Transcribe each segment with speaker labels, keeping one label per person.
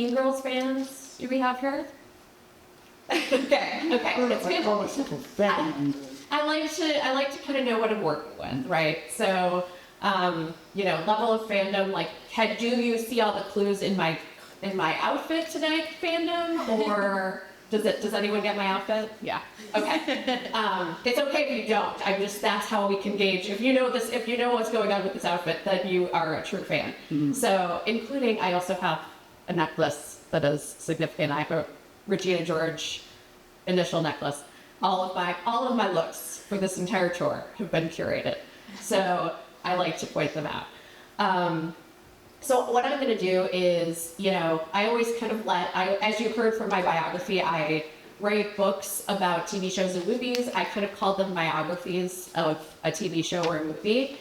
Speaker 1: Mean Girls fans do we have here? Okay. I like to kind of know what I'm working with, right? So, level of fandom, like, do you see all the clues in my outfit tonight, fandom, or does anyone get my outfit? Yeah. Okay. It's okay if you don't. That's how we can gauge. If you know what's going on with this outfit, then you are a true fan. Mm-hmm. So, including, I also have a necklace that is significant. I have a Regina George initial necklace. All of my looks for this entire tour have been curated. So I like to point them out. So what I'm going to do is, I always kind of as you heard from my biography, I write books about TV shows and movies. I kind of call them biographies of a TV show or a movie.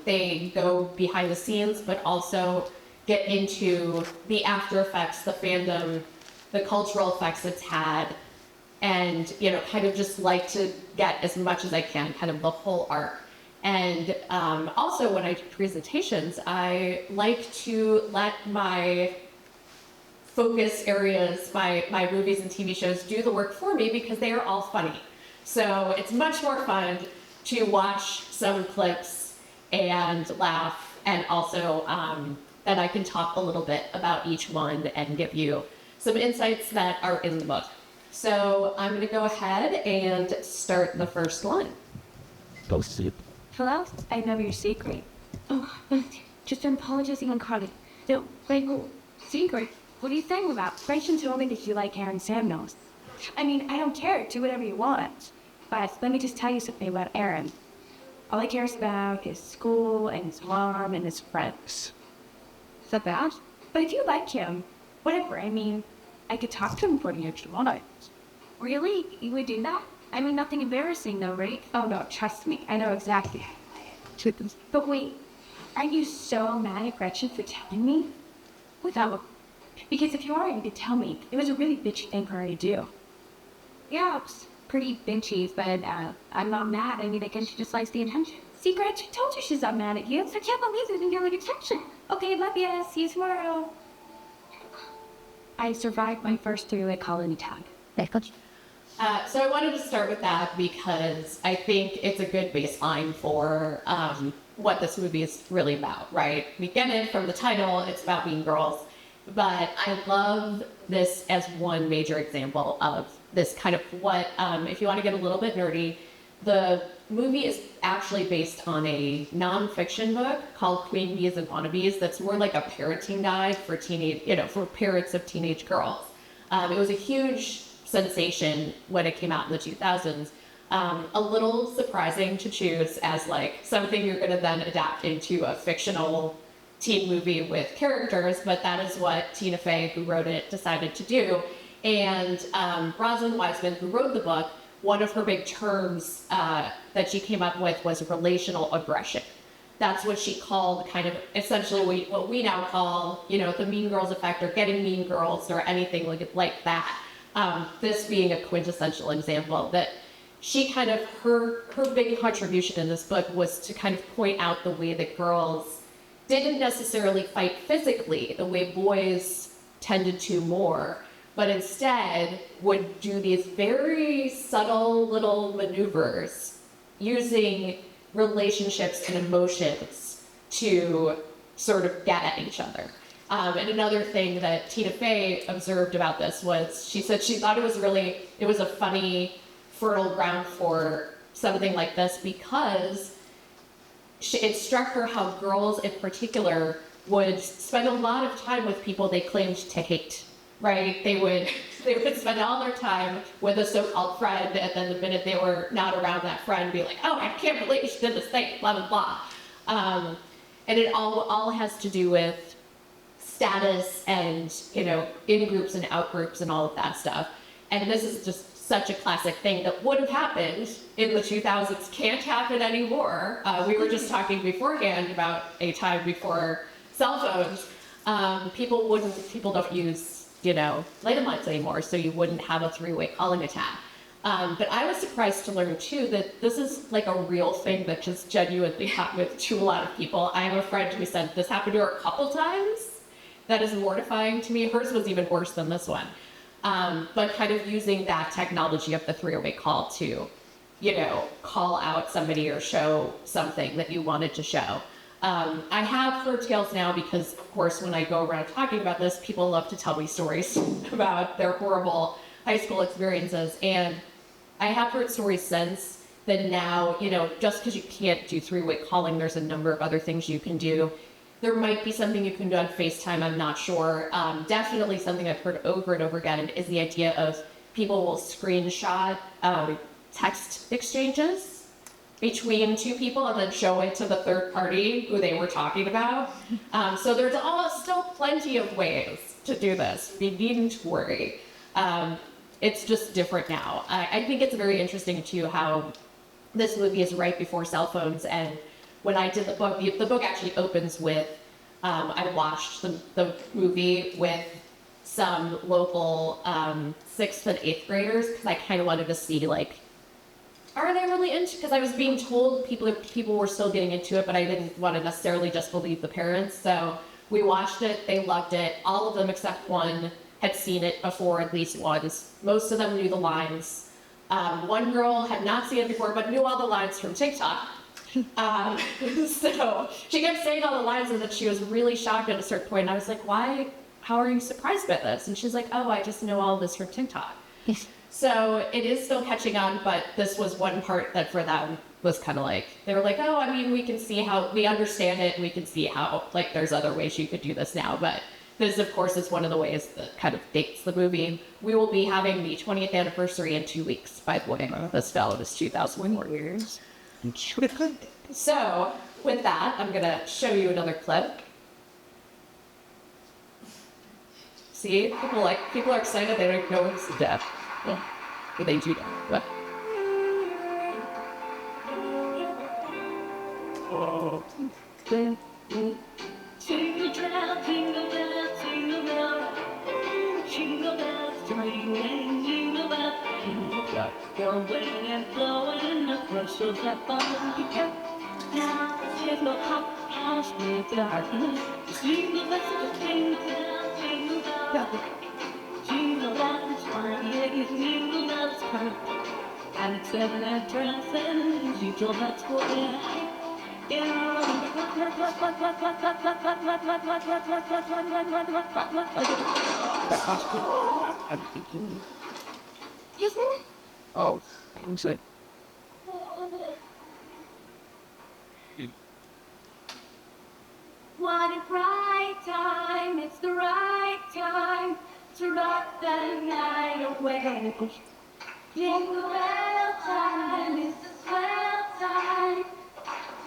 Speaker 1: They go behind the scenes, but also get into the after effects, the fandom, the cultural effects it's had, and, kind of just like to get as much as I can, kind of the whole arc. And also when I do presentations, I like to let my focus areas, my movies and TV shows do the work for me because they are all funny. So it's much more fun to watch some clips and laugh, and also that I can talk a little bit about each one and give you some insights that are in the book. So I'm going to go ahead and start the first one.
Speaker 2: Hello? I know your secret. Oh, just apologizing on Carly. Secret? What are you saying about? Grayson told me that you like Aaron Samuels. I mean, I don't care. Do whatever you want. But let me just tell you something about Aaron. All he cares about is school and his mom and his friends. Is that bad? But if you like him, whatever, I mean, I could talk to him for you if you want. Really? You would do that? I mean, nothing embarrassing though, right? Oh no, trust me. I know exactly how I am. But wait, are you so mad at Gretchen for telling me? Because if you are, you could tell me. It was a really bitchy thing for her to do. Yeah, it was pretty bitchy, but I'm not mad. I mean, I guess she just likes the attention. See, Gretchen told you she's not mad at you, so I can't believe you didn't get like attention. Okay, love you. See you tomorrow. I survived my first 3-week colony tag.
Speaker 1: So I wanted to start with that because I think it's a good baseline for what this movie is really about, right? We get it from the title, it's about Mean Girls, but I love this as one major example of this kind of what, if you want to get a little bit nerdy, the movie is actually based on a nonfiction book called Queen Bees and Wannabes that's more like a parenting guide for for parents of teenage girls. It was a huge sensation when it came out in the 2000s. A little surprising to choose as like something you're going to then adapt into a fictional teen movie with characters, but that is what Tina Fey, who wrote it, decided to do. And Rosalind Wiseman, who wrote the book, one of her big terms that she came up with was relational aggression. That's what she called kind of essentially what we now call, the Mean Girls effect or getting mean girls or anything like that. This being a quintessential example that she kind of, her big contribution in this book was to kind of point out the way that girls didn't necessarily fight physically the way boys tended to more, but instead would do these very subtle little maneuvers using relationships and emotions to sort of get at each other. And another thing that Tina Fey observed about this was she said she thought it was a funny fertile ground for something like this because it struck her how girls in particular would spend a lot of time with people they claimed to hate, right? They would spend all their time with a so-called friend, and then the minute they were not around that friend, be like, oh, I can't believe she did this thing, blah, blah, blah. And it all has to do with status and, in groups and out groups and all of that stuff. And this is just such a classic thing that would have happened in the 2000s, can't happen anymore. We were just talking beforehand about a time before cell phones. People don't use, landlines anymore, so you wouldn't have a three-way calling attack. But I was surprised to learn too that this is like a real thing that just genuinely happened to a lot of people. I have a friend who said this happened to her a couple times, that is mortifying to me. Hers was even worse than this one. But kind of using that technology of the three-way call to, call out somebody or show something that you wanted to show. I have heard tales now because, of course, when I go around talking about this, people love to tell me stories about their horrible high school experiences. And I have heard stories since that now, just because you can't do three-way calling, there's a number of other things you can do. There might be something you can do on FaceTime, I'm not sure. Definitely something I've heard over and over again is the idea of people will screenshot text exchanges between two people and then show it to the third party who they were talking about. So there's still plenty of ways to do this. You needn't worry. It's just different now. I think it's very interesting too how this movie is right before cell phones, and when I did the book actually opens with, I watched the movie with some local 6th and 8th graders because I kind of wanted to see, are they really into, because I was being told people were still getting into it, but I didn't want to necessarily just believe the parents. So we watched it, they loved it. All of them except one had seen it before at least once. Most of them knew the lines. One girl had not seen it before, but knew all the lines from TikTok. So she kept saying all the lines and then she was really shocked at a certain point. And I was like, why? How are you surprised by this? And she's like, oh, I just know all this from TikTok. So it is still catching on, but this was one part that for them was kind of they were like, oh, I mean, we can see how, we understand it, and we can see how, there's other ways you could do this now, but this, of course, is one of the ways that kind of dates the movie. We will be having the 20th anniversary in 2 weeks, by the way. This fell is 2004 years. So, with that, I'm going to show you another clip. See, people are excited, they don't know it's death. But they do know. But. Oh. Jingle bell, jingle bell, jingle bell, jingle bells, ring, jingle bell, going and blowing the crystals that fall. Now there's no house with the darkness. Jingle bells, jingle bells, jingle bells, jingle bells, jingle bells, and it's seven and dressing, jingle bells for the Oh, inside. What a bright time, it's the right time to rock the night away. Jingle bell time, it's the swell time.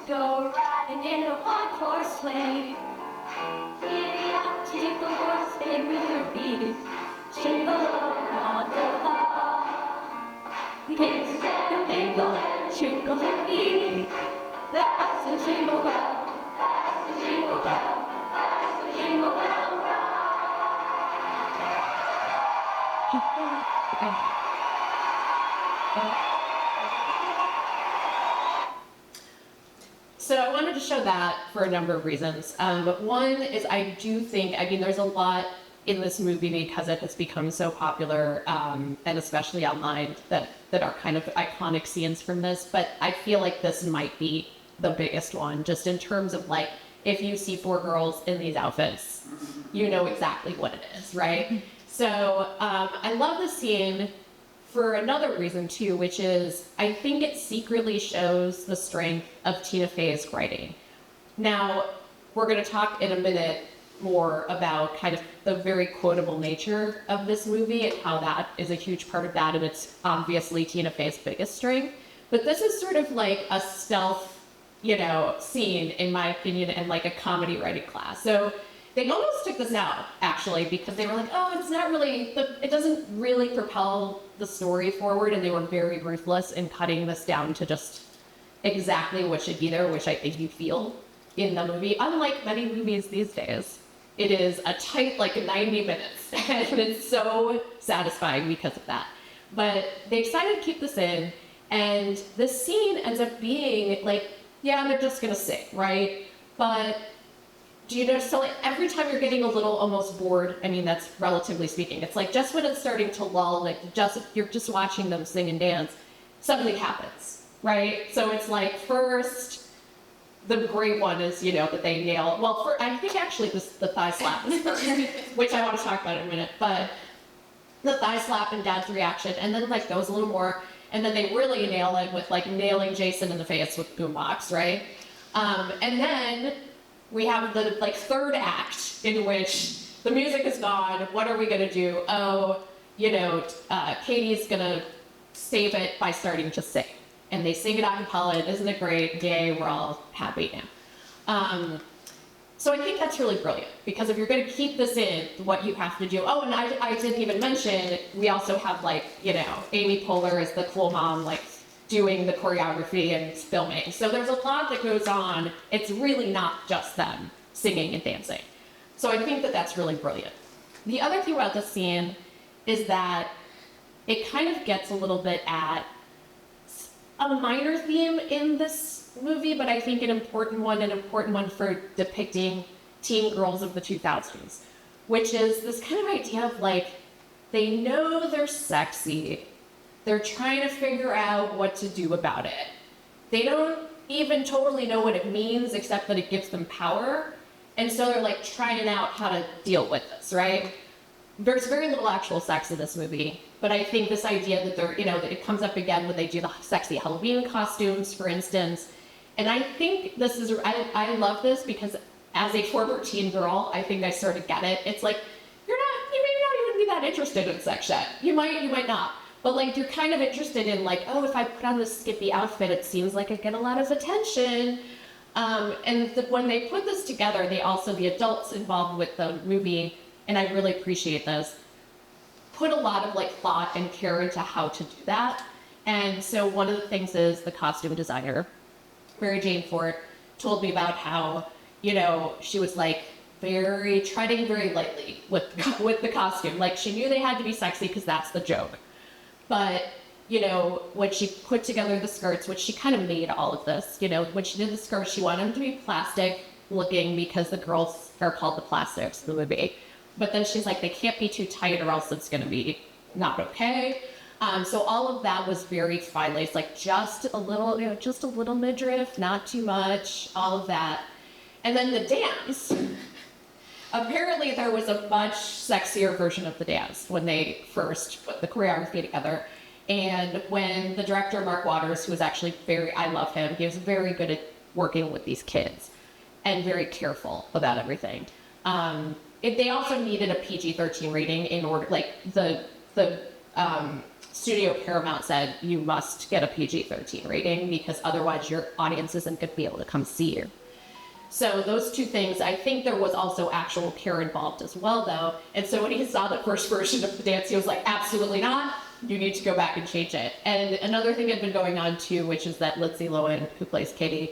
Speaker 1: Go riding in a one-horse sleigh. Giddy up, jingle horse, spin with your feet. Jingle on the hall. Kids and jingle, jingle and feet. That's the jingle bell. That's the jingle bell. That's the jingle bell rock. So I wanted to show that for a number of reasons. But one is I do think, there's a lot in this movie because it has become so popular, and especially online, that are kind of iconic scenes from this. But I feel like this might be the biggest one, just in terms of if you see 4 girls in these outfits, you know exactly what it is, right? So I love the scene for another reason too, which is I think it secretly shows the strength of Tina Fey's writing. Now, we're going to talk in a minute more about kind of the very quotable nature of this movie and how that is a huge part of that, and it's obviously Tina Fey's biggest strength. But this is sort of like a stealth, scene, in my opinion, in a comedy writing class. So they almost took this out, actually, because they were like, oh, it's not really, it doesn't really propel the story forward, and they were very ruthless in cutting this down to just exactly what should be there, which I think you feel in the movie. Unlike many movies these days, it is a tight, 90 minutes, and it's so satisfying because of that. But they decided to keep this in, and this scene ends up being, yeah, they're just gonna sing, right? But do you notice, so like every time you're getting a little almost bored, I mean, that's relatively speaking, it's like just when it's starting to lull, like you're just watching them sing and dance, something happens, right? So it's like first, the great one is, that they nail, well, I think actually the thigh slap is first, which I want to talk about in a minute, but the thigh slap and Dad's reaction, and then like goes a little more, and then they really nail it with like nailing Jason in the face with boombox, right? And then we have the like third act in which the music is gone. What are we gonna do? Oh, Katie's gonna save it by starting to sing, and they sing it a cappella. Isn't it great? Yay, we're all happy now. So I think that's really brilliant, because if you're going to keep this in, what you have to do. Oh, and I didn't even mention, we also have like, Amy Poehler is the cool mom, like doing the choreography and filming. So there's a lot that goes on. It's really not just them singing and dancing. So I think that that's really brilliant. The other thing about this scene is that it kind of gets a little bit at a minor theme in this movie, but I think an important one for depicting teen girls of the 2000s, which is this kind of idea of like, they know they're sexy, they're trying to figure out what to do about it. They don't even totally know what it means, except that it gives them power, and so they're like trying out how to deal with this, right? There's very little actual sex in this movie, but I think this idea that that it comes up again when they do the sexy Halloween costumes, for instance. And I think this is, I love this because as a former teen girl, I think I sort of get it. It's like, you may not even be that interested in sex yet. You might not. But like, you're kind of interested in like, oh, if I put on this skippy outfit, it seems like I get a lot of attention. When they put this together, the adults involved with the movie, and I really appreciate this, put a lot of like thought and care into how to do that. And so one of the things is the costume designer, Mary Jane Ford, told me about how, she was like treading very lightly with the costume. Like she knew they had to be sexy because that's the joke. But, when she put together the skirts, which she kind of made all of this, when she did the skirts, she wanted them to be plastic looking because the girls are called the plastics in the movie. But then she's like, they can't be too tight or else it's going to be not okay. So all of that was very fine lace, like just a little midriff, not too much, all of that. And then the dance. Apparently there was a much sexier version of the dance when they first put the choreography together. And when the director, Mark Waters, who was actually I love him, he was very good at working with these kids and very careful about everything. They also needed a PG-13 rating in order, like the studio Paramount said, you must get a PG-13 rating because otherwise your audience isn't going to be able to come see you. So those two things, I think there was also actual care involved as well, though. And so when he saw the first version of the dance, he was like, absolutely not. You need to go back and change it. And another thing had been going on too, which is that Lindsay Lohan, who plays Katie,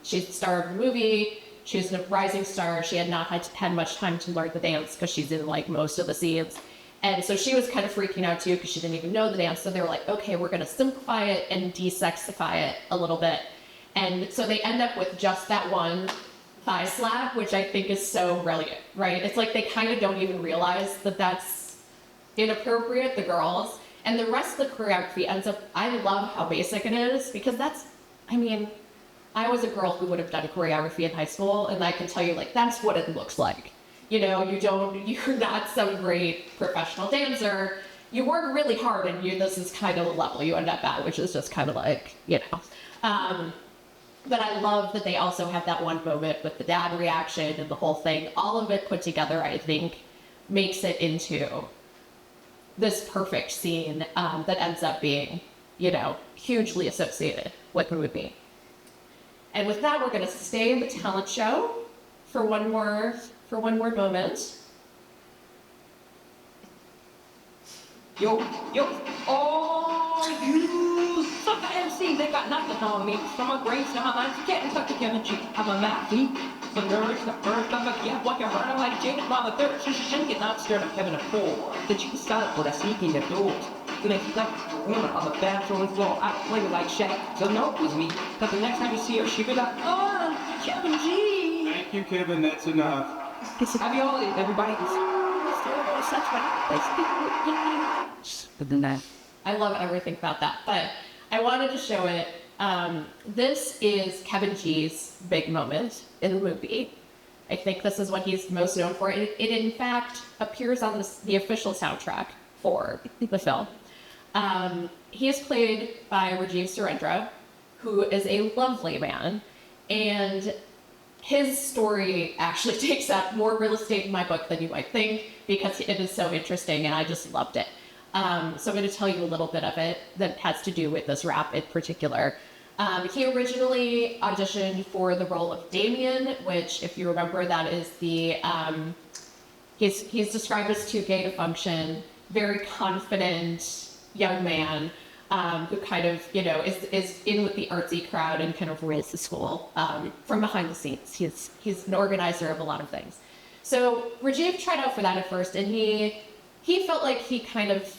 Speaker 1: she's the star of the movie. She was a rising star. She had not had much time to learn the dance because she's in like most of the scenes. And so she was kind of freaking out too because she didn't even know the dance. So they were like, okay, we're going to simplify it and de-sexify it a little bit. And so they end up with just that one thigh slap, which I think is so brilliant, right? It's like they kind of don't even realize that that's inappropriate, the girls. And the rest of the choreography ends up, I love how basic it is because I was a girl who would have done choreography in high school, and I can tell you, like, that's what it looks like. You're not some great professional dancer. You work really hard, and this is kind of the level you end up at, which is just kind of like, But I love that they also have that one moment with the dad reaction and the whole thing. All of it put together, I think, makes it into this perfect scene that ends up being, hugely associated with the movie. And with that, we're going to stay in the talent show for one more moment.
Speaker 3: Yo, oh, you sucker MC, they got nothing on me. From my grace to my life, you can't touch the chemistry. I'm a Maxie, the nerds, the first, I'm a yeah, walking around like Jacob on the third. She shouldn't get not stirred up heaven a four. Then she can start with a sneaky in the doors. Then they flex women on the bathroom floor. I play like Shaq, so no it was me. Cause the next time you see her, she be like, oh, Kevin G.
Speaker 4: Thank you, Kevin. That's enough.
Speaker 3: Happy holidays, everybody.
Speaker 1: I love everything about that, but I wanted to show it. This is Kevin G's big moment in the movie. I think this is what he's most known for. It in fact appears on the official soundtrack for the film. He is played by Rajiv Surendra, who is a lovely man, and his story actually takes up more real estate in my book than you might think, because it is so interesting and I just loved it. So I'm going to tell you a little bit of it that has to do with this rap in particular. He originally auditioned for the role of Damien, which, if you remember, that is the, he's described as too gay to function, very confident young man, who kind of, is in with the artsy crowd and kind of rules the school from behind the scenes. He's an organizer of a lot of things. So Rajiv tried out for that at first, and he felt like he kind of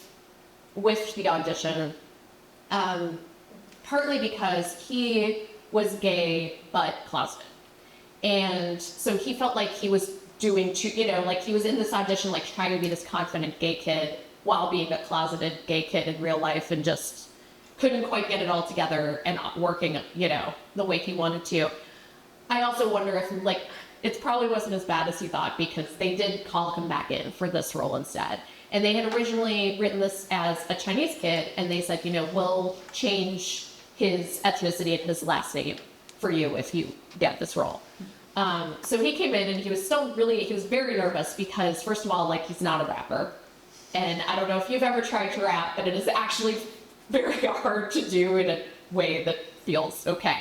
Speaker 1: whiffed the audition, partly because he was gay but closeted. And so he felt like he was doing too, like he was in this audition like trying to be this confident gay kid while being a closeted gay kid in real life, and just couldn't quite get it all together and working, the way he wanted to. I also wonder if, it probably wasn't as bad as he thought, because they did call him back in for this role instead. And they had originally written this as a Chinese kid, and they said, we'll change his ethnicity and his last name for you if you get this role. So he came in, and he was very nervous because, first of all, he's not a rapper. And I don't know if you've ever tried to rap, but it is actually very hard to do in a way that feels okay.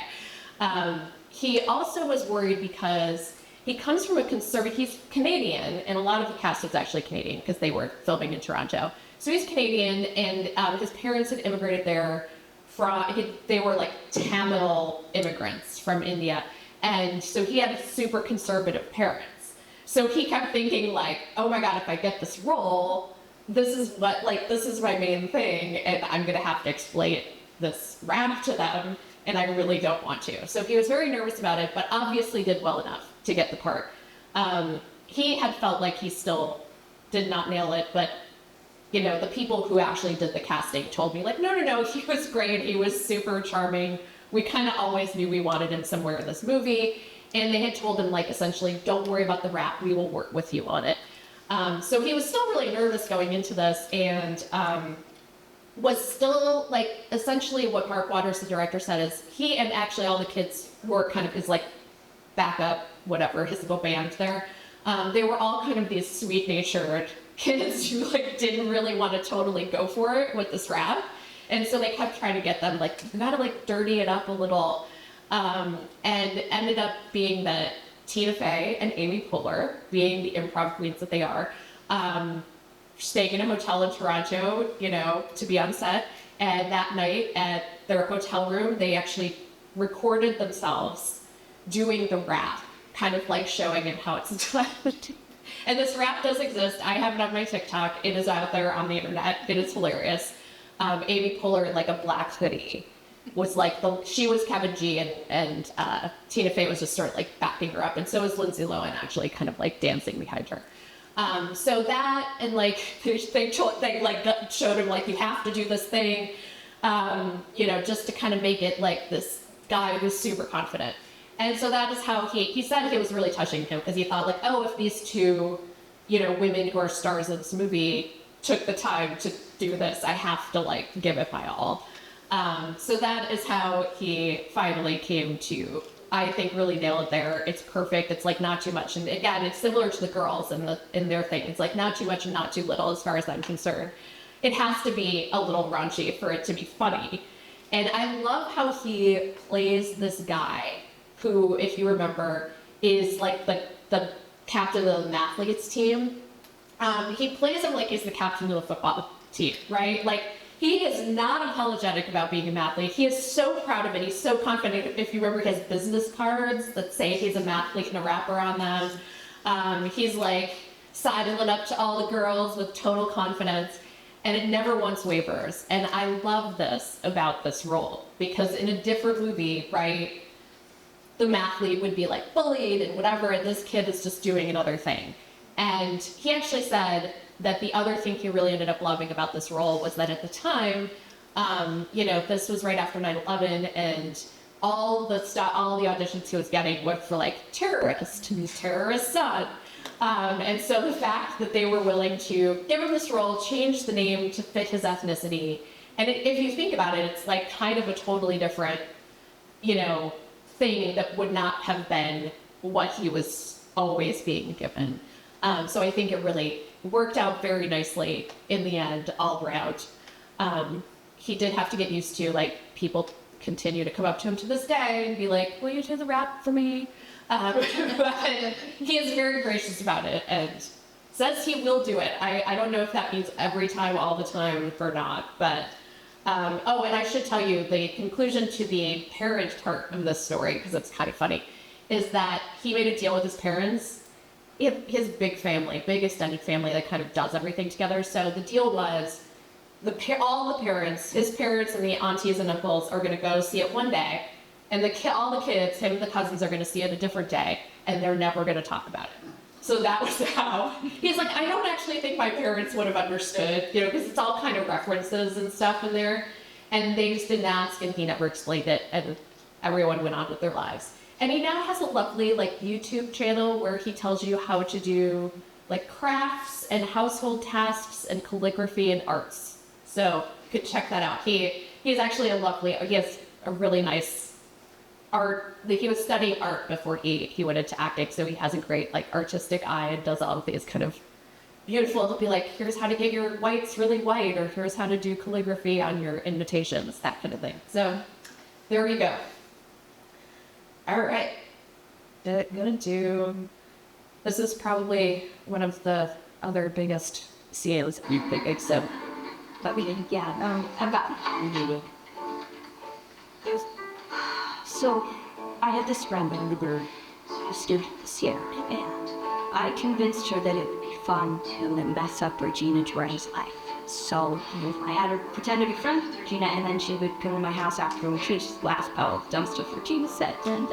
Speaker 1: He also was worried because he comes from he's Canadian, and a lot of the cast is actually Canadian because they were filming in Toronto. So he's Canadian, and his parents had immigrated there they were Tamil immigrants from India. And so he had super conservative parents. So he kept thinking oh my God, if I get this role, this is my main thing, and I'm going to have to explain this rap to them, and I really don't want to. So he was very nervous about it, but obviously did well enough to get the part. He had felt like he still did not nail it, but the people who actually did the casting told me no, he was great. He was super charming. We kind of always knew we wanted him somewhere in this movie, and they had told him essentially, don't worry about the rap. We will work with you on it. So he was still really nervous going into this, and was still essentially what Mark Waters, the director, said is he and actually all the kids who were kind of his backup, whatever, his little band there, they were all kind of these sweet-natured kids who didn't really want to totally go for it with this rap. And so they kept trying to get them you gotta dirty it up a little, and ended up being that Tina Fey and Amy Poehler, being the improv queens that they are, staying in a hotel in Toronto, to be on set. And that night at their hotel room, they actually recorded themselves doing the rap, kind of showing it how it's done. And this rap does exist. I have it on my TikTok. It is out there on the internet. It is hilarious. Amy Poehler in a black hoodie was she was Kevin G, and Tina Fey was just sort of backing her up, and so was Lindsay Lohan actually kind of dancing behind her. So that, and they showed him you have to do this thing, just to kind of make it this guy who's super confident. And so that is how he said it was really touching him, because he thought if these two, women who are stars of this movie took the time to do this, I have to give it my all. So that is how he finally came to, I think, really nail it there. It's perfect. It's not too much. And again, it's similar to the girls in their thing. It's not too much and not too little as far as I'm concerned. It has to be a little raunchy for it to be funny. And I love how he plays this guy who, if you remember, is the captain of the mathletes team. He plays him like he's the captain of the football team, right? He is not apologetic about being an athlete. He is so proud of it. He's so confident. If you remember his business cards that say he's a mathlete and a rapper on them, he's sidling up to all the girls with total confidence, and it never once wavers. And I love this about this role, because in a different movie, right, the mathlete would be like bullied and whatever, and this kid is just doing another thing. And he actually said that the other thing he really ended up loving about this role was that at the time, this was right after 9/11, and all the auditions he was getting were for like terrorist and terrorist son. And so the fact that they were willing to give him this role, change the name to fit his ethnicity, and if you think about it, it's like kind of a totally different, thing that would not have been what he was always being given. So I think it really worked out very nicely in the end, all around. He did have to get used to, like, people continue to come up to him to this day and be like, will you do the rap for me? But he is very gracious about it and says he will do it. I don't know if that means every time, all the time, or not, but and I should tell you the conclusion to the parent part of this story, because it's kind of funny, is that he made a deal with his parents. His big family, big extended family that kind of does everything together. So the deal was all the parents, his parents and the aunties and uncles are going to go see it one day, and all the kids, him and the cousins, are going to see it a different day, and they're never going to talk about it. So that was how he's like, I don't actually think my parents would have understood, because it's all kind of references and stuff in there, and they just didn't ask, and he never explained it, and everyone went on with their lives. And he now has a lovely YouTube channel where he tells you how to do crafts and household tasks and calligraphy and arts. So you could check that out. He's actually he has a really nice art. He was studying art before he went into acting, so he has a great artistic eye and does all of these kind of beautiful. He'll be like, here's how to get your whites really white, or here's how to do calligraphy on your invitations, that kind of thing. So there you go. All right, this is probably one of the other biggest scenes you think, so, but I've got
Speaker 2: So, I had this friend in the bird, a student this year, and I convinced her that it would be fun to mess up Regina George's life. So, I had her pretend to be friends with Regina, and then she would come to my house after and she'd just laugh about dumb stuff Regina said, and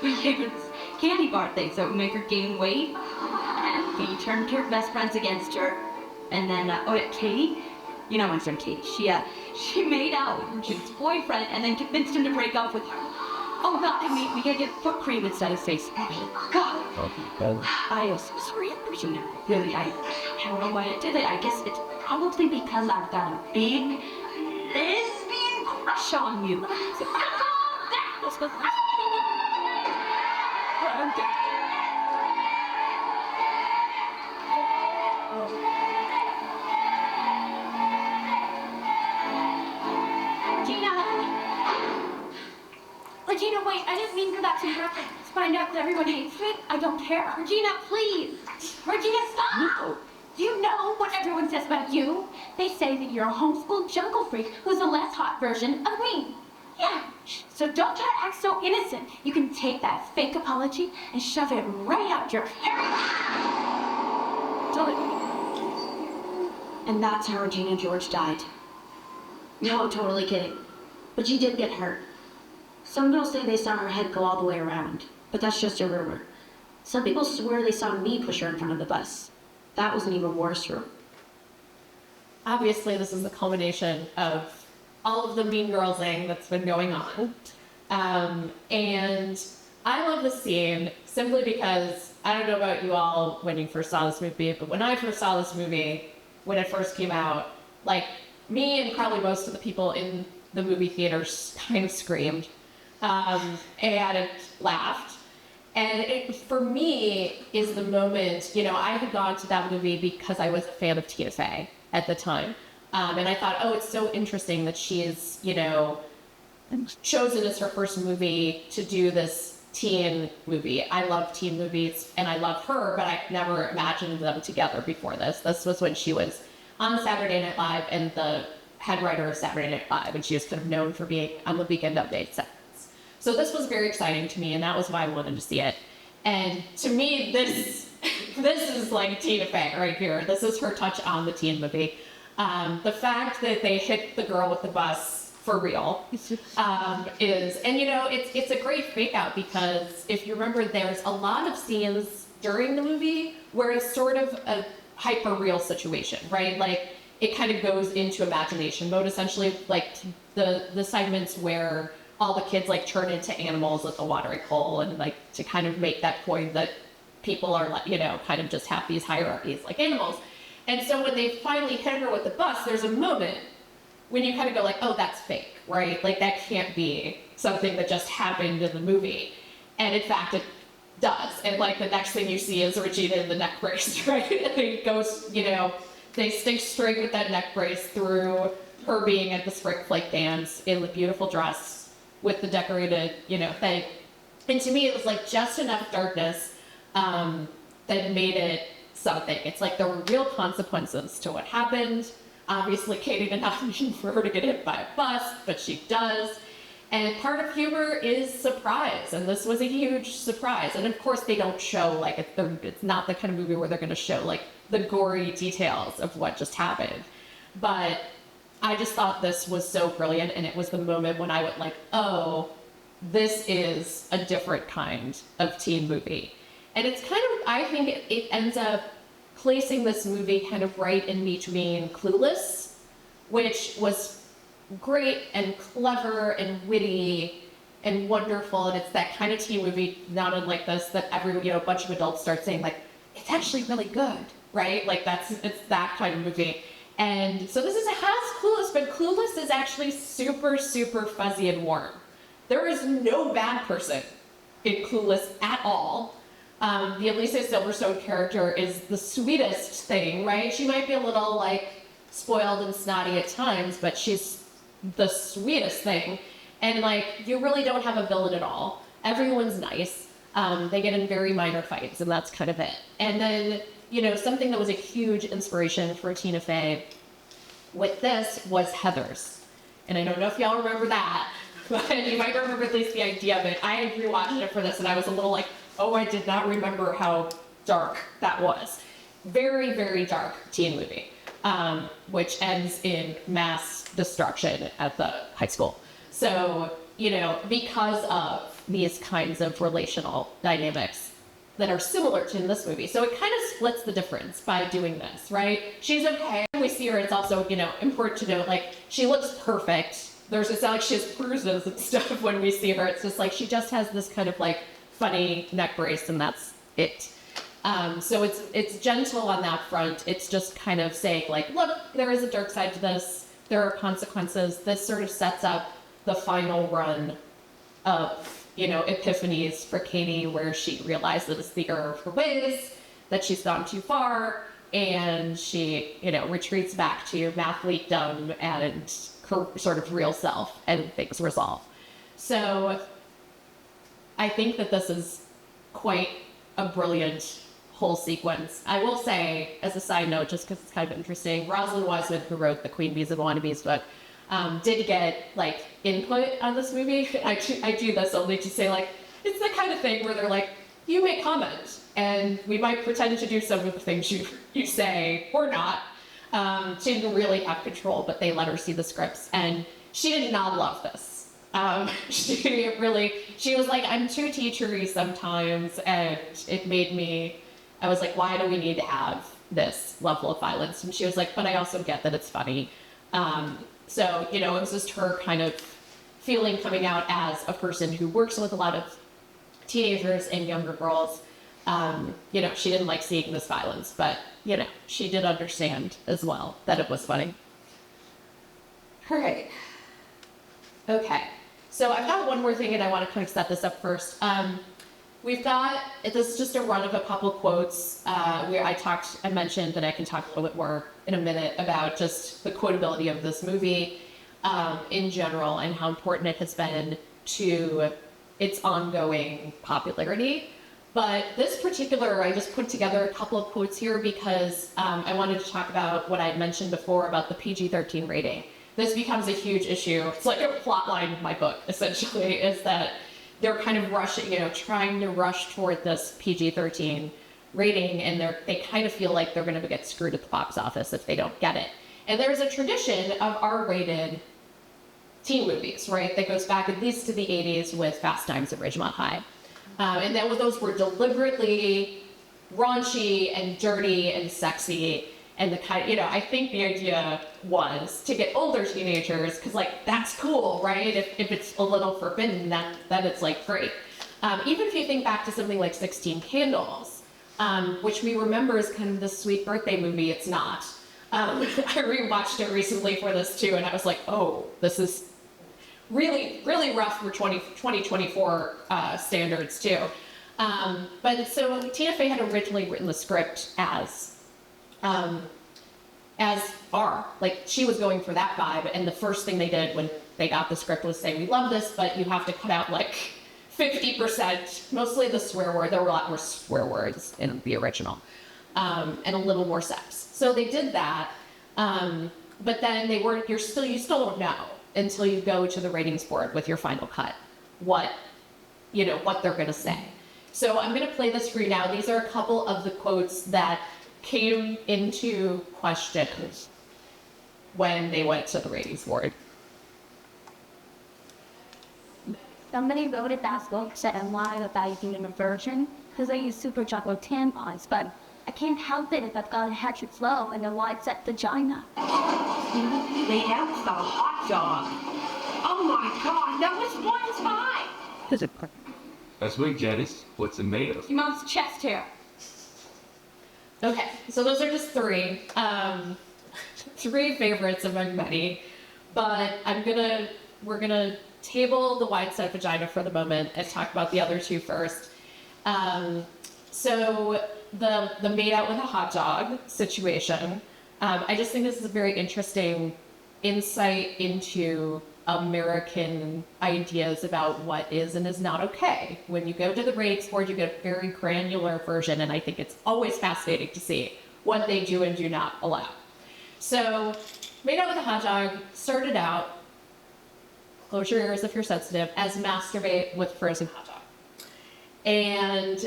Speaker 2: we gave her this candy bar thing, so it would make her gain weight, and we turned her best friends against her, and then, Katie, my friend Katie, she made out with Regina's boyfriend, and then convinced him to break up with her. Oh God, we gotta get foot cream instead of face cream. God, I am so sorry, Regina. Really, I don't know why I did it. I guess it's probably because I've got a big lesbian crush on you. So, Regina, wait, I didn't mean for that to happen. Let's find out that everyone hates me. I don't care. Regina, please. Regina, stop. No. Do you know what everyone says about you? They say that you're a homeschooled jungle freak who's a less hot version of me. Yeah. So don't try to act so innocent. You can take that fake apology and shove it right out your And that's how Regina George died. No, totally kidding. But she did get hurt. Some girls say they saw her head go all the way around, but that's just a rumor. Some people swear they saw me push her in front of the bus. That was an even worse rumor.
Speaker 1: Obviously, this is the culmination of all of the Mean Girls-ing that's been going on. And I love this scene simply because, I don't know about you all when you first saw this movie, but when I first saw this movie, when it first came out, me and probably most of the people in the movie theaters kind of screamed. And laughed. And it, for me, is the moment, I had gone to that movie because I was a fan of Tina Fey at the time. And I thought, it's so interesting that she is, chosen as her first movie to do this teen movie. I love teen movies, and I love her, but I never imagined them together before this. This was when she was on Saturday Night Live and the head writer of Saturday Night Live, and she was kind of known for being on the Weekend Update set. So this was very exciting to me, and that was why I wanted to see it. And to me, this is like Tina Fey right here. This is her touch on the teen movie. The fact that they hit the girl with the bus for real. It's a great fake out because if you remember, there's a lot of scenes during the movie where it's sort of a hyper real situation, right? Like it kind of goes into imagination mode, essentially, like the segments where all the kids like turn into animals at the watering hole, and like to kind of make that point that people are like, kind of just have these hierarchies like animals. And so when they finally hit her with the bus, there's a moment when you kind of go like, oh, that's fake, right? Like that can't be something that just happened in the movie. And in fact, it does. And like the next thing you see is Regina in the neck brace, right? And it goes, they stick straight with that neck brace through her being at the spring flight dance in the beautiful dress with the decorated, thing. And to me, it was like just enough darkness that made it something. It's like there were real consequences to what happened. Obviously, Katie did not mean for her to get hit by a bus, but she does. And part of humor is surprise, and this was a huge surprise. And of course, they don't show, like, it's not the kind of movie where they're going to show, like, the gory details of what just happened. But I just thought this was so brilliant, and it was the moment when I went like, oh, this is a different kind of teen movie. And it's kind of, I think it ends up placing this movie kind of right in between Clueless, which was great and clever and witty and wonderful, and it's that kind of teen movie, not unlike this, that a bunch of adults start saying like, it's actually really good, right? Like it's that kind of movie. And so has Clueless, but Clueless is actually super, super fuzzy and warm. There is no bad person in Clueless at all. The Alicia Silverstone character is the sweetest thing, right? She might be a little like spoiled and snotty at times, but she's the sweetest thing. And like, you really don't have a villain at all. Everyone's nice. They get in very minor fights, and that's kind of it. And then, something that was a huge inspiration for Tina Fey with this was Heathers. And I don't know if y'all remember that, but you might remember at least the idea of it. I rewatched it for this, and I was a little like, oh, I did not remember how dark that was. Very, very dark teen movie, which ends in mass destruction at the high school. So, because of these kinds of relational dynamics that are similar to in this movie. So it kind of splits the difference by doing this, right? She's okay. When we see her, it's also, important to note, like, she looks perfect. It's not like she has bruises and stuff when we see her. It's just like, she just has this kind of like funny neck brace, and that's it. So it's gentle on that front. It's just kind of saying like, look, there is a dark side to this. There are consequences. This sort of sets up the final run of, epiphanies for Katie, where she realizes the error of her ways, that she's gone too far, and she, retreats back to mathletegdom and her sort of real self, and things resolve. So I think that this is quite a brilliant whole sequence. I will say, as a side note, just because it's kind of interesting, Rosalind Wiseman, who wrote the Queen Bees and Wannabes book, did get like input on this movie. I do this only to say like, it's the kind of thing where they're like, you may comment, and we might pretend to do some of the things you say or not. She didn't really have control, but they let her see the scripts, and she did not love this. She was like, I'm too teachery sometimes, and it made me, I was like, why do we need to have this level of violence? And she was like, but I also get that it's funny. So, it was just her kind of feeling coming out as a person who works with a lot of teenagers and younger girls. She didn't like seeing this violence, but, she did understand as well that it was funny. All right. Okay. So I've got one more thing, and I want to kind of set this up first. We've got, this is just a run of a couple quotes where I mentioned, and I can talk a little bit more in a minute about just the quotability of this movie in general and how important it has been to its ongoing popularity. But this particular, I just put together a couple of quotes here because I wanted to talk about what I had mentioned before about the PG-13 rating. This becomes a huge issue. It's like a plot line of my book, essentially, is that they're kind of rushing, trying to rush toward this PG-13 rating, and they kind of feel like they're going to get screwed at the box office if they don't get it. And there's a tradition of R-rated teen movies, right? That goes back at least to the 80s with Fast Times at Ridgemont High. And those were deliberately raunchy and dirty and sexy. And the kind, I think the idea was to get older teenagers, because like, that's cool, right? If it's a little forbidden, then it's like great. Even if you think back to something like 16 Candles, which we remember as kind of the sweet birthday movie, it's not. I rewatched it recently for this too, and I was like, oh, this is really, really rough for 2024 standards too. But so Tina Fey had originally written the script as R, like she was going for that vibe, and the first thing they did when they got the script was say, we love this, but you have to cut out like 50%, mostly the swear word. There were a lot more swear words in the original, and a little more sex. So they did that, but then you still don't know until you go to the ratings board with your final cut what they're going to say. So I'm going to play this for you now. These are a couple of the quotes that came into question when they went to the ratings board.
Speaker 2: Somebody wrote it that book said I'm lying about using a version because I use super chocolate tampons, but I can't help it if I've got a hatchet flow and a wide set vagina.
Speaker 3: They have the hot dog. Oh my god, that was 1 time!
Speaker 4: That's right, Janice. What's it made of?
Speaker 2: Your mom's chest hair.
Speaker 1: Okay, so those are just three. Three favorites among many, but we're gonna table the wide set vagina for the moment and talk about the other two first. So the made out with a hot dog situation, I just think this is a very interesting insight into American ideas about what is and is not okay. When you go to the ratings board, you get a very granular version, and I think it's always fascinating to see what they do and do not allow. So, Made Out with a Hot Dog started out, close your ears if you're sensitive, as Masturbate with Frozen Hot Dog. And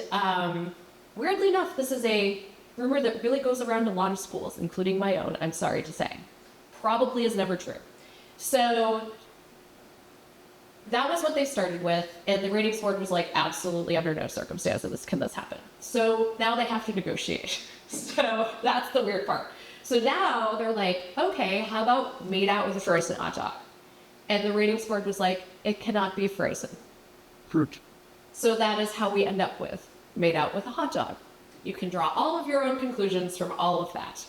Speaker 1: weirdly enough, this is a rumor that really goes around a lot of schools, including my own, I'm sorry to say. Probably is never true. So that was what they started with, and the ratings board was like, absolutely under no circumstances can this happen. So now they have to negotiate. So that's the weird part. So now they're like, okay, how about Made Out with a Frozen Hot Dog? And the ratings board was like, it cannot be frozen.
Speaker 4: Fruit.
Speaker 1: So that is how we end up with Made Out with a Hot Dog. You can draw all of your own conclusions from all of that.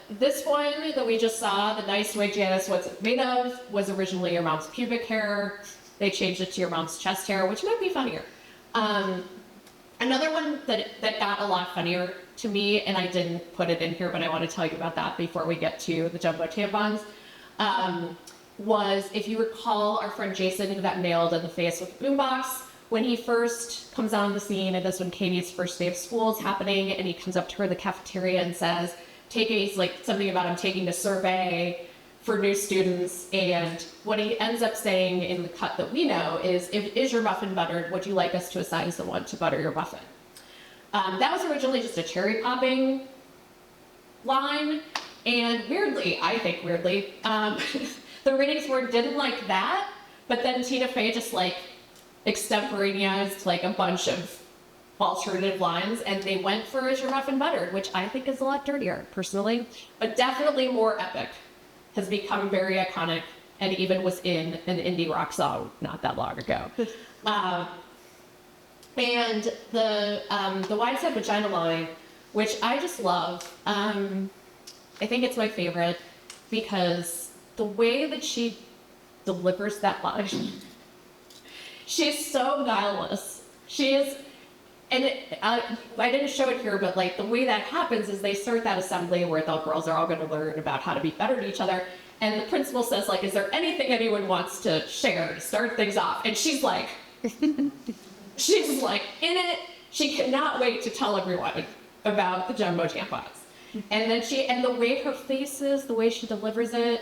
Speaker 1: This one that we just saw, the nice way Janice, what's it made of, was originally your mom's pubic hair. They changed it to your mom's chest hair, which might be funnier. Another one that got a lot funnier to me, and I didn't put it in here, but I want to tell you about that before we get to the jumbo tampons, was, if you recall, our friend Jason, who got nailed in the face with a boombox, when he first comes on the scene, and this when Katie's first day of school is happening, and he comes up to her in the cafeteria and says, he's like something about him taking a survey for new students, and what he ends up saying in the cut that we know is, is your muffin buttered? Would you like us to assign someone to butter your muffin? That was originally just a cherry popping line, and I think weirdly, the ratings board didn't like that, but then Tina Fey just like extemporaneized like a bunch of alternative lines, and they went for Is Your Muffin Buttered, which I think is a lot dirtier, personally, but definitely more epic, has become very iconic, and even was in an indie rock song not that long ago. And the wide set vagina line, which I just love, I think it's my favorite, because the way that she delivers that line, she's so guileless. She is. And I didn't show it here, but like the way that happens is they start that assembly where the girls are all going to learn about how to be better to each other. And the principal says, like, is there anything anyone wants to share to start things off? And she's like in it. She cannot wait to tell everyone about the jumbo tampons. And then and the way her face is, the way she delivers it,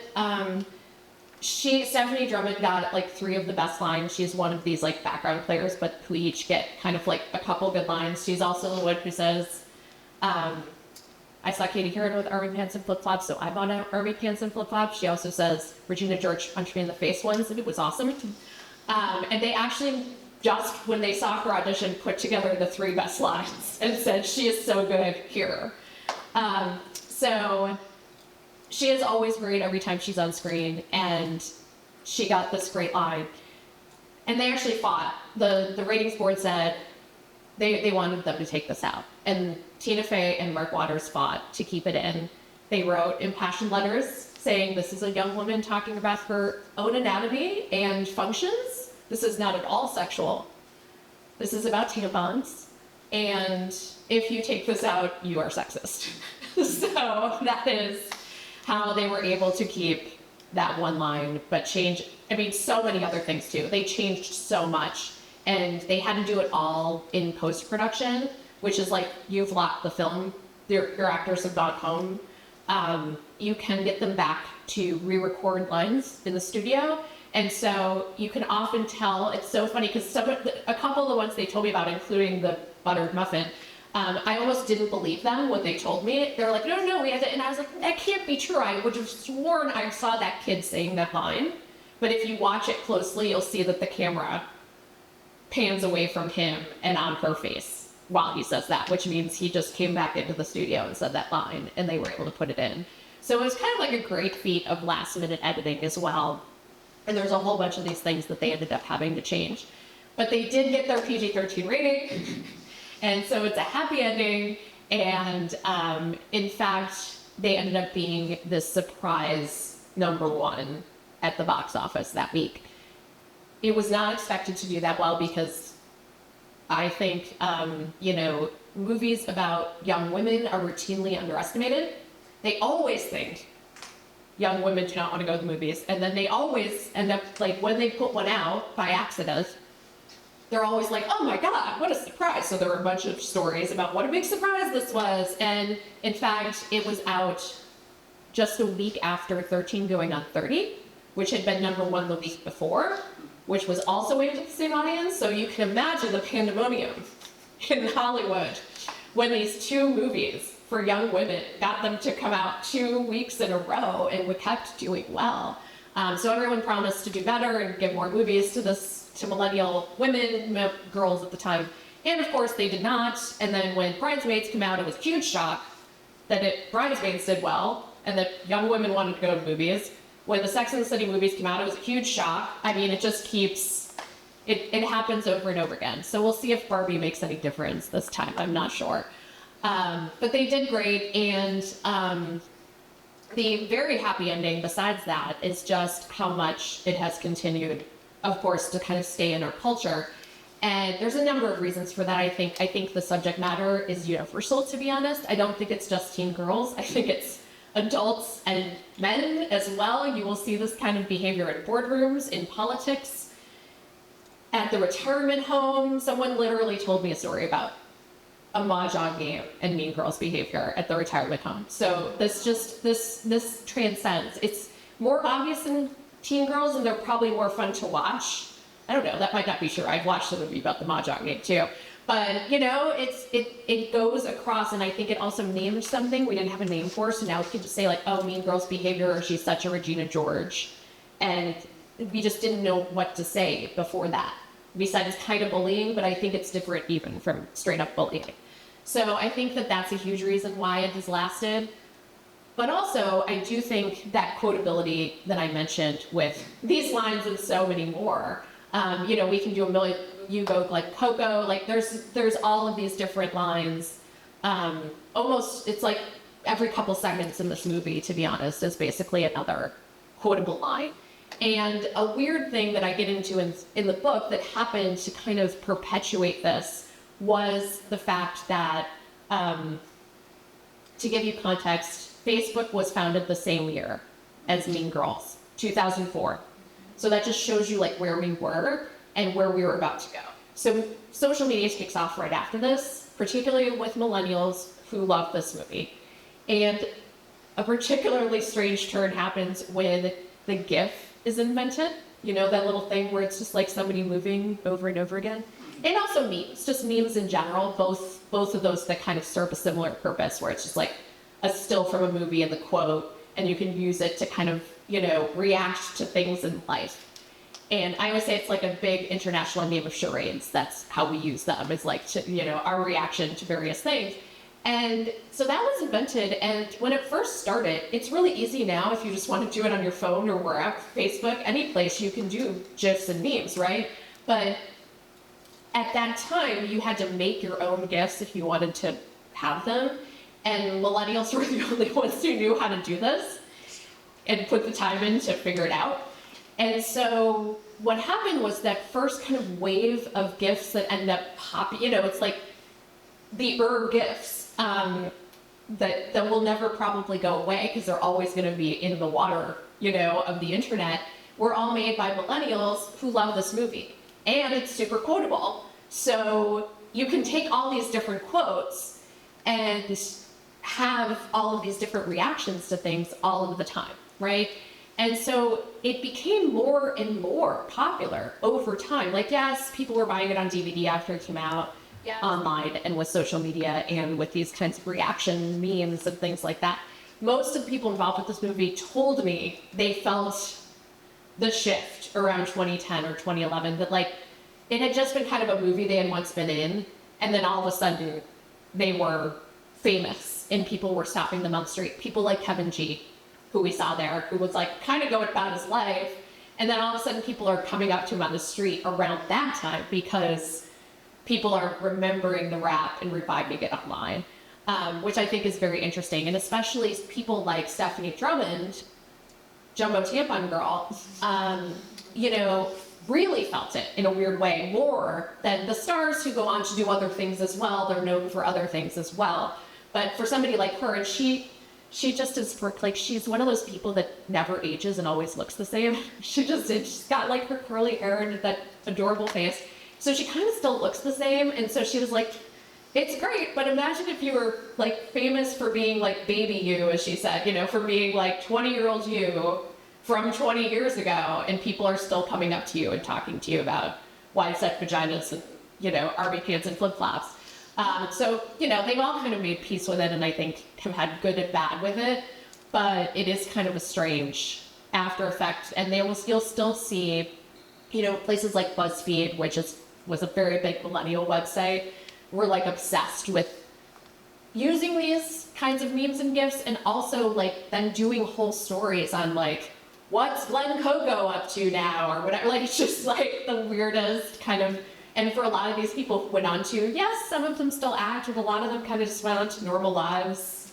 Speaker 1: Stephanie Drummond got like 3 of the best lines. She's one of these like background players, but who each get kind of like a couple good lines. She's also the one who says, I saw Katie Heron with army pants and flip-flops, so I bought army pants and flip-flops. She also says, Regina George punched me in the face once, and it was awesome. And they actually, just when they saw her audition, put together the 3 best lines and said, she is so good here. So she is always great every time she's on screen, and she got this great line. And they actually fought. The ratings board said they wanted them to take this out. And Tina Fey and Mark Waters fought to keep it in. They wrote impassioned letters saying this is a young woman talking about her own anatomy and functions. This is not at all sexual. This is about tampons. And if you take this out, you are sexist. So that is how they were able to keep that one line, but change, so many other things too. They changed so much, and they had to do it all in post-production, which is like, you've locked the film, your actors have gone home. You can get them back to re-record lines in the studio, and so you can often tell. It's so funny because a couple of the ones they told me about, including the buttered muffin, I almost didn't believe them when they told me. They're like, no, we had to, and I was like, that can't be true. I would have sworn I saw that kid saying that line. But if you watch it closely, you'll see that the camera pans away from him and on her face while he says that, which means he just came back into the studio and said that line, and they were able to put it in. So it was kind of like a great feat of last-minute editing as well. And there's a whole bunch of these things that they ended up having to change. But they did get their PG-13 rating. And so it's a happy ending, and in fact, they ended up being this surprise #1 at the box office that week. It was not expected to do that well because I think, movies about young women are routinely underestimated. They always think young women do not want to go to the movies, and then they always end up, like, when they put one out by accident, they're always like, oh my God, what a surprise. So there were a bunch of stories about what a big surprise this was. And in fact, it was out just a week after 13 Going on 30, which had been #1 the week before, which was also aimed at the same audience. So you can imagine the pandemonium in Hollywood when these 2 movies for young women got them to come out 2 weeks in a row, and we kept doing well. So everyone promised to do better and give more movies to millennial women, girls at the time. And of course they did not. And then when Bridesmaids came out, it was a huge shock that Bridesmaids did well and that young women wanted to go to movies. When the Sex and the City movies came out, it was a huge shock. It just keeps, it happens over and over again. So we'll see if Barbie makes any difference this time. I'm not sure. But they did great. And the very happy ending besides that is just how much it has continued, of course, to kind of stay in our culture. And there's a number of reasons for that. I think the subject matter is universal, to be honest. I don't think it's just teen girls. I think it's adults and men as well. You will see this kind of behavior in boardrooms, in politics, at the retirement home. Someone literally told me a story about a mahjong game and Mean Girls behavior at the retirement home. So this transcends. It's more obvious in teen girls, and they're probably more fun to watch. I don't know, that might not be true. I've watched a movie about the mahjong game too. But it goes across, and I think it also named something we didn't have a name for, so now we can just say like, oh, Mean Girls behavior, or she's such a Regina George. And we just didn't know what to say before that. Besides kind of bullying, but I think it's different even from straight up bullying. So I think that that's a huge reason why it has lasted. But also, I do think that quotability that I mentioned with these lines and so many more, we can do a million, you go like Coco, like there's all of these different lines. Almost, it's like every couple seconds in this movie, to be honest, is basically another quotable line. And a weird thing that I get into in the book that happened to kind of perpetuate this was the fact that, to give you context, Facebook was founded the same year as Mean Girls, 2004. So that just shows you like where we were and where we were about to go. So social media kicks off right after this, particularly with millennials who love this movie. And a particularly strange turn happens when the GIF is invented. That little thing where it's just like somebody moving over and over again. And also memes, just memes in general, both of those that kind of serve a similar purpose, where it's just like a still from a movie and the quote, and you can use it to kind of, react to things in life. And I always say it's like a big international name of charades. That's how we use them, is like, our reaction to various things. And so that was invented, and when it first started, it's really easy now if you just want to do it on your phone or wherever, Facebook, any place, you can do GIFs and memes, right? But at that time, you had to make your own GIFs if you wanted to have them, and millennials were the only ones who knew how to do this and put the time in to figure it out. And so what happened was that first kind of wave of GIFs that ended up popping, it's like the GIFs. That will never probably go away because they're always going to be in the water, of the internet, were all made by millennials who love this movie. And it's super quotable. So you can take all these different quotes and have all of these different reactions to things all of the time, right? And so it became more and more popular over time. Like, yes, people were buying it on DVD after it came out. Yeah. Online and with social media and with these kinds of reaction memes and things like that. Most of the people involved with this movie told me they felt the shift around 2010 or 2011, that like it had just been kind of a movie they had once been in, and then all of a sudden they were famous and people were stopping them on the street. People like Kevin G, who we saw there, who was like kind of going about his life, and then all of a sudden people are coming up to him on the street around that time because people are remembering the rap and reviving it online, which I think is very interesting. And especially people like Stephanie Drummond, Jumbo Tampon Girl, really felt it in a weird way more than the stars who go on to do other things as well. They're known for other things as well. But for somebody like her, and she just is, like, she's one of those people that never ages and always looks the same. She's got like her curly hair and that adorable face. So she kind of still looks the same, and so she was like, it's great, but imagine if you were like famous for being like baby you, as she said, for being like 20-year-old you from 20 years ago, and people are still coming up to you and talking to you about wide-set vaginas and, army pants and flip-flops. So, they've all kind of made peace with it, and I think have had good and bad with it, but it is kind of a strange after effect, and you'll still see, places like BuzzFeed, which was a very big millennial website, were like obsessed with using these kinds of memes and GIFs, and also like then doing whole stories on like, what's Glenn Coco up to now, or whatever. Like, it's just like the weirdest kind of, and for a lot of these people went on to, yes, some of them still act, but a lot of them kind of just went on to normal lives,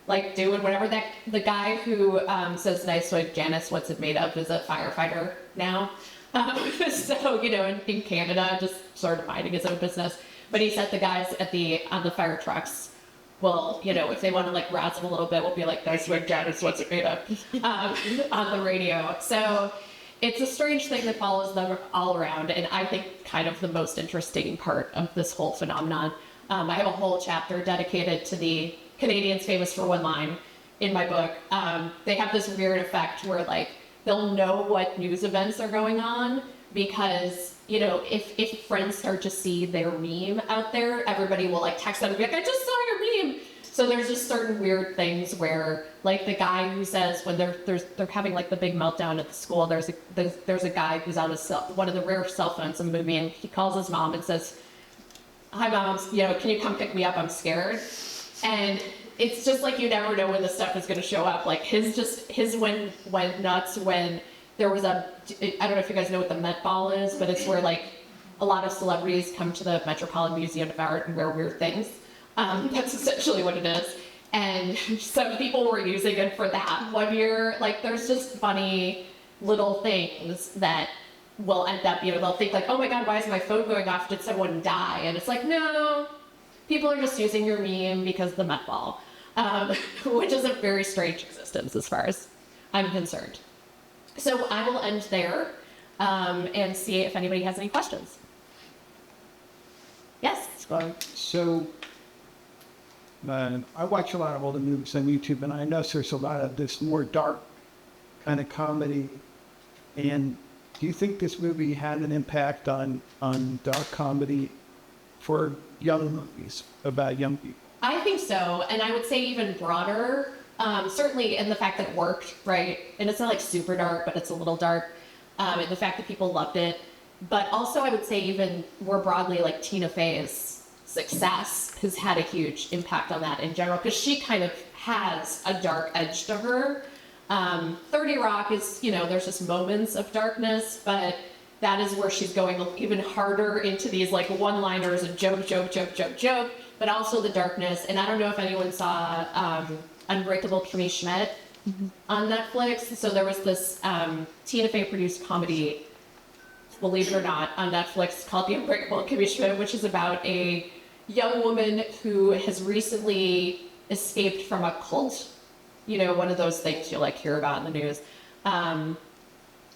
Speaker 1: like doing whatever. The guy who says nice like Janice, what's it made of, is a firefighter now. So, in Canada, just sort of minding his own business. But he said the guys on the fire trucks will, if they want to like razz him a little bit, will be like, nice like Janice, what's it made of, on the radio. So it's a strange thing that follows them all around. And I think kind of the most interesting part of this whole phenomenon. I have a whole chapter dedicated to the Canadians famous for one line in my book. They have this weird effect where like, they'll know what news events are going on because, if friends start to see their meme out there, everybody will like text them and be like, I just saw your meme. So there's just certain weird things where like the guy who says when they're having like the big meltdown at the school, there's a guy who's on one of the rare cell phones in the movie, and he calls his mom and says, hi mom, can you come pick me up? I'm scared. And it's just like you never know when the stuff is going to show up. Like his went nuts when there was I don't know if you guys know what the Met Ball is, but it's where like a lot of celebrities come to the Metropolitan Museum of Art and wear weird things. That's essentially what it is. And some people were using it for that one year. Like there's just funny little things that will end up, they'll think like, oh my God, why is my phone going off? Did someone die? And it's like, no, people are just using your meme because of the Met Ball. Which is a very strange existence as far as I'm concerned. So I will end there and see if anybody has any questions. Yes?
Speaker 5: So I watch a lot of older movies on YouTube, and I know there's a lot of this more dark kind of comedy. And do you think this movie had an impact on dark comedy for young movies about young people?
Speaker 1: I think so, and I would say even broader. Certainly in the fact that it worked, right? And it's not like super dark, but it's a little dark. And the fact that people loved it. But also I would say even more broadly, like Tina Fey's success has had a huge impact on that in general, because she kind of has a dark edge to her. 30 Rock is, there's just moments of darkness, but that is where she's going even harder into these like one-liners of joke, but also the darkness. And I don't know if anyone saw Unbreakable Kimmy Schmidt on Netflix. So there was this Tina Fey produced comedy, believe it or not, on Netflix called The Unbreakable Kimmy Schmidt, which is about a young woman who has recently escaped from a cult, one of those things you like hear about in the news, and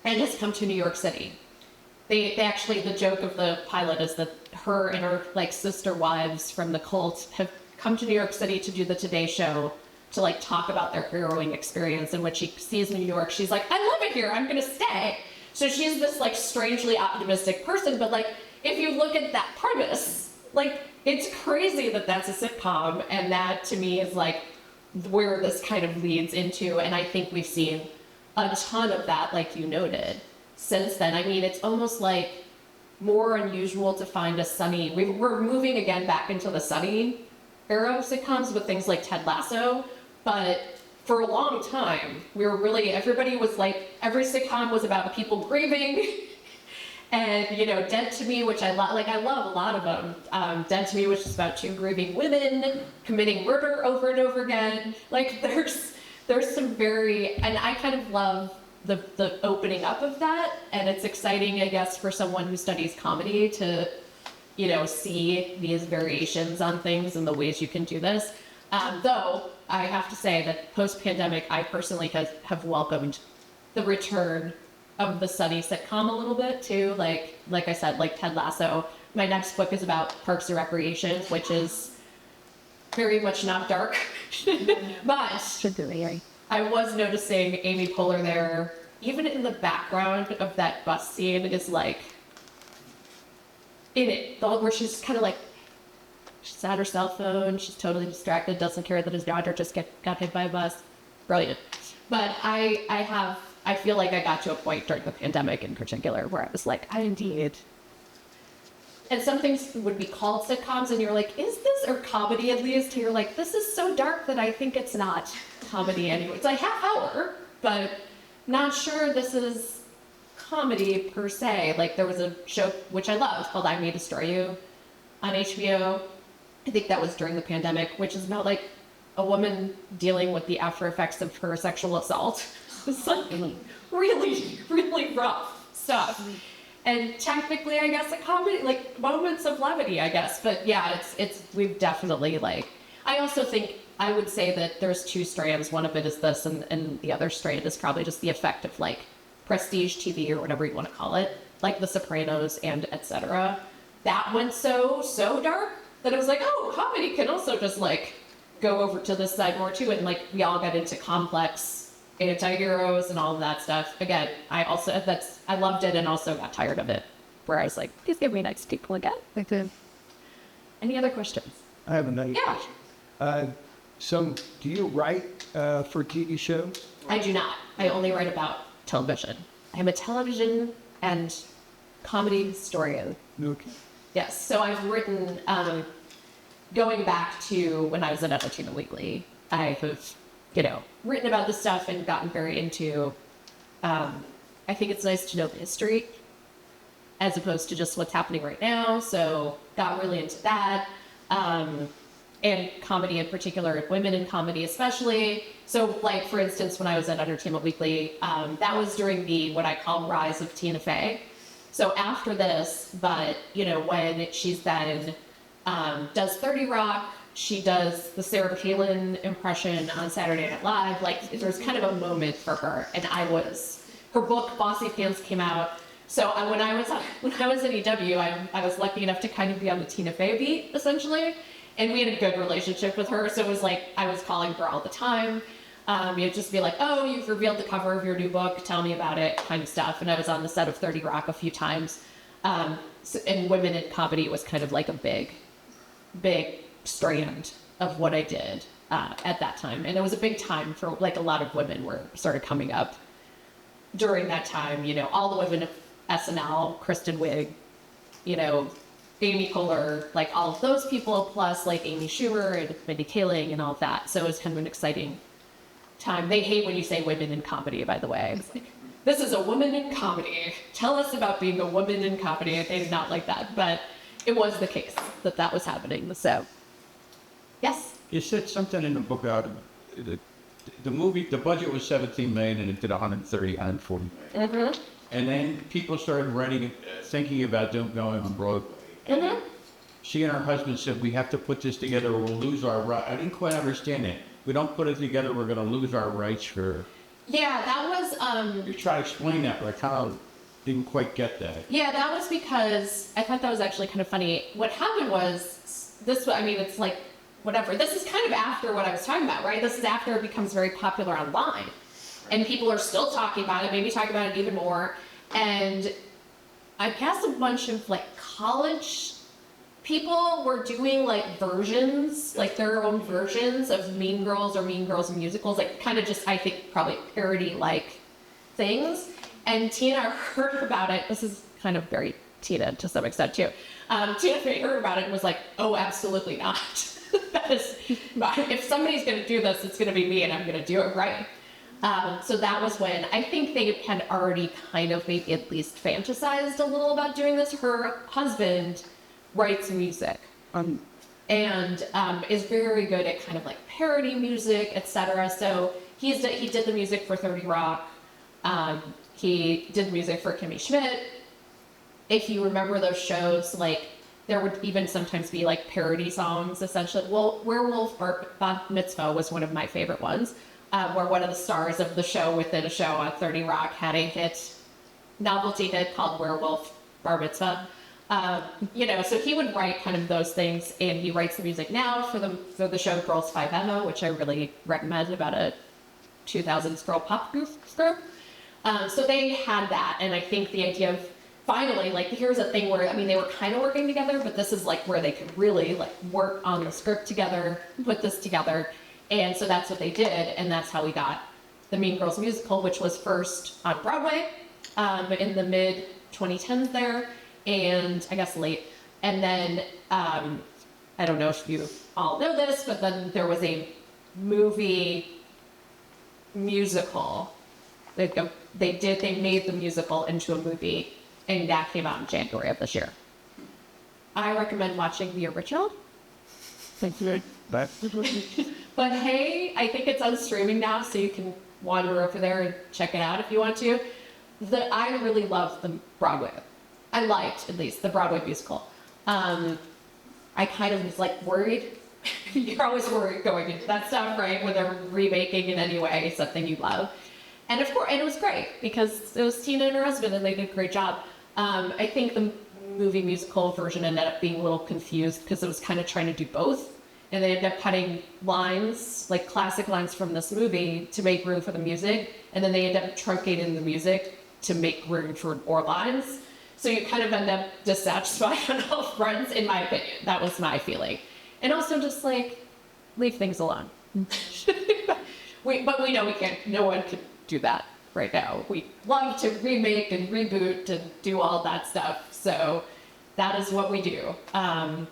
Speaker 1: has come to New York City. They actually, the joke of the pilot is that her and her like sister wives from the cult have come to New York City to do the Today Show to like talk about their harrowing experience. And when she sees New York, she's like, I love it here, I'm gonna stay. So she's this like strangely optimistic person, but like if you look at that premise, like it's crazy that that's a sitcom, and that to me is like where this kind of leads into. And I think we've seen a ton of that, like you noted, since then. I mean, it's almost like more unusual to find a sunny, we're moving again back into the sunny era of sitcoms with things like Ted Lasso, but for a long time, we were really, everybody was like, every sitcom was about people grieving. And, Dead to Me, which I love a lot of them. Dead to Me, which is about two grieving women committing murder over and over again. Like, there's some very, and I kind of love the opening up of that. And it's exciting, I guess, for someone who studies comedy to, see these variations on things and the ways you can do this. Though, I have to say that post-pandemic, I personally have welcomed the return of the sunny sitcom a little bit too. Like I said, like Ted Lasso. My next book is about Parks and Recreation, which is very much not dark. But I was noticing Amy Poehler there, even in the background of that bus scene, is like in it, where she's kind of like, she's at her cell phone, she's totally distracted, doesn't care that his daughter just got hit by a bus. Brilliant. But I feel like I got to a point during the pandemic in particular where I was like, I indeed. And some things would be called sitcoms and you're like, is this, or comedy at least? And you're like, this is so dark that I think it's not comedy anymore. It's like half hour, but not sure this is comedy per se. Like there was a show, which I love, called I May Destroy You on HBO. I think that was during the pandemic, which is about like a woman dealing with the after effects of her sexual assault. It's like really, really rough stuff. And technically, I guess, a comedy, like moments of levity, I guess. But yeah, we've definitely like, I also think, I would say that there's two strands. One of it is this, and the other strand is probably just the effect of like prestige TV or whatever you want to call it, like The Sopranos and etc. That went so dark that it was like, oh, comedy can also just like go over to this side more too. And like we all got into complex anti-heroes and all of that stuff. Again, I loved it and also got tired of it, where I was like, please give me nice people again. Any other questions?
Speaker 5: I have another
Speaker 1: Yeah.
Speaker 5: question. So do you write for TV shows?
Speaker 1: I do not. I only write about television. I'm a television and comedy historian.
Speaker 5: Okay.
Speaker 1: Yes, so I've written, going back to when I was at Entertainment Weekly, I have, written about this stuff and gotten very into, I think it's nice to know the history as opposed to just what's happening right now. So got really into that. And comedy in particular, and women in comedy especially. So like, for instance, when I was at Entertainment Weekly, that was during the, what I call rise of Tina Fey. So after this, but, when she's then does 30 Rock, she does the Sarah Palin impression on Saturday Night Live. Like, there's kind of a moment for her. And her book, Bossy Pants, came out. So when I was at EW, I was lucky enough to kind of be on the Tina Fey beat, essentially. And we had a good relationship with her. So it was like, I was calling her all the time. You'd just be like, oh, you've revealed the cover of your new book, tell me about it, kind of stuff. And I was on the set of 30 Rock a few times. And women in comedy was kind of like a big strand of what I did at that time. And it was a big time for like a lot of women were sort of coming up during that time, you know, all the women of SNL, Kristen Wiig, you know, Amy Poehler, like all of those people, plus like Amy Schumer and Mindy Kaling and all of that. So it was kind of an exciting time. They hate when you say women in comedy, by the way. It's like, this is a woman in comedy. Tell us about being a woman in comedy. They did not like that, but it was the case that that was happening. So, yes.
Speaker 6: You said something in the book about the movie, the budget was 17 million and it did 130, 140 million.
Speaker 1: Mm-hmm.
Speaker 6: And then people started writing, thinking about going on Broadway.
Speaker 1: Mm-hmm.
Speaker 6: She and her husband said, we have to put this together or we'll lose our rights. I didn't quite understand it. We don't put it together, we're going to lose our rights for...
Speaker 1: Yeah, that was...
Speaker 6: You try to explain that, but I kind of didn't quite get that.
Speaker 1: Yeah, that was because I thought that was actually kind of funny. What happened was, this, I mean, it's like, whatever. This is kind of after what I was talking about, right? This is after it becomes very popular online. And people are still talking about it, maybe talking about it even more. And I guess a bunch of like college people were doing like versions, like their own versions of Mean Girls or Mean Girls musicals, like kind of just, I think, probably parody-like things. And Tina heard about it. This is kind of very Tina to some extent too. Tina heard about it and was like, oh, absolutely not. That is, if somebody's going to do this, it's going to be me and I'm going to do it right. So that was when I think they had already kind of maybe at least fantasized a little about doing this. Her husband writes music and is very good at kind of like parody music, etc. So he did the music for 30 Rock. He did music for Kimmy Schmidt. If you remember those shows, like there would even sometimes be like parody songs, essentially. Well, Werewolf Bar Mitzvah was one of my favorite ones, where one of the stars of the show within a show on 30 Rock had a novelty hit called Werewolf Bar Mitzvah. You know, so he would write kind of those things, and he writes the music now for the show Girls 5 Emma, which I really recommend, about a 2000s girl pop group. So they had that, and I think the idea of finally, like, here's a thing where, I mean, they were kind of working together, but this is like where they could really like work on the script together, put this together, and so that's what they did, and that's how we got the Mean Girls musical, which was first on Broadway in the mid 2010s there, and I guess late, and then I don't know if you all know this, but then there was a movie musical. They made the musical into a movie, and that came out in January of this year. I recommend watching the original.
Speaker 5: Thank you.
Speaker 1: But hey, I think it's on streaming now, so you can wander over there and check it out if you want to. I really love the Broadway. I liked, at least, the Broadway musical. I kind of was like worried. You're always worried going into that stuff, right? When they're remaking in any way something you love. And of course, and it was great because it was Tina and her husband, and they did a great job. I think the movie musical version ended up being a little confused because it was kind of trying to do both. And they ended up cutting lines, like classic lines from this movie, to make room for the music. And then they ended up truncating the music to make room for more lines. So you kind of end up dissatisfied on all fronts, in my opinion. That was my feeling. And also just like, leave things alone. But we know we can't, no one can do that right now. We love to remake and reboot and do all that stuff. So that is what we do.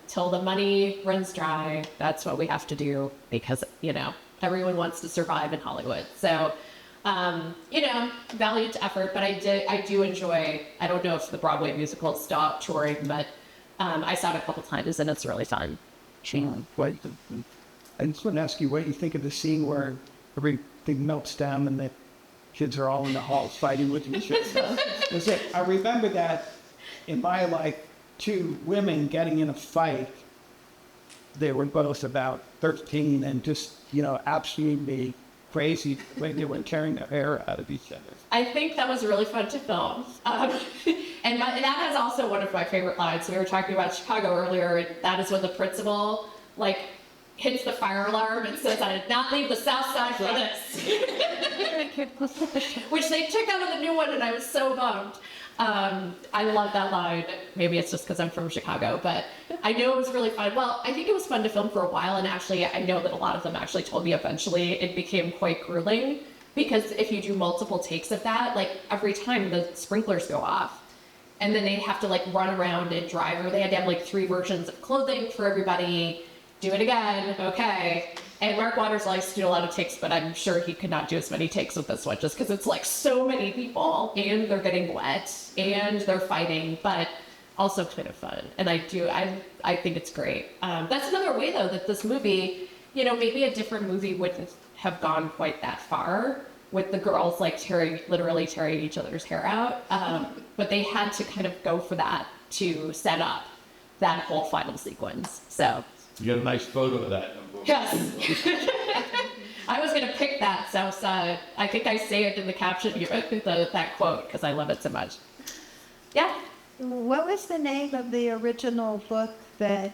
Speaker 1: Till the money runs dry, that's what we have to do because, you know, everyone wants to survive in Hollywood. So, you know, valiant effort, but I do enjoy, I don't know if the Broadway musical stopped touring, but I saw it a couple times and it's really fun.
Speaker 5: I just want to ask you, what do you think of the scene where everything melts down and the kids are all in the halls fighting with each other? I remember that in my life, two women getting in a fight. They were both about 13 and just, you know, absolutely crazy the way they were tearing their hair out of each other.
Speaker 1: I think that was really fun to film. And that has also one of my favorite lines. We were talking about Chicago earlier, and that is when the principal, like, hits the fire alarm and says, I did not leave the South Side for this. Which they took out of the new one, and I was so bummed. I love that line. Maybe it's just because I'm from Chicago, but I know it was really fun. Well, I think it was fun to film for a while, and actually, I know that a lot of them actually told me eventually it became quite grueling, because if you do multiple takes of that, like every time the sprinklers go off, and then they have to like run around and drive, or they had to have like 3 versions of clothing for everybody. Do it again, okay. And Mark Waters likes to do a lot of takes, but I'm sure he could not do as many takes with this one, just because it's like so many people, and they're getting wet, and they're fighting, but also kind of fun. And I think it's great. That's another way, though, that this movie, you know, maybe a different movie wouldn't have gone quite that far, with the girls like literally tearing each other's hair out. But they had to kind of go for that to set up that whole final sequence. So.
Speaker 6: You got a nice photo of that.
Speaker 1: Yes. I was going to pick that, so I think I saved in the caption that quote because I love it so much. Yeah.
Speaker 7: What was the name of the original book that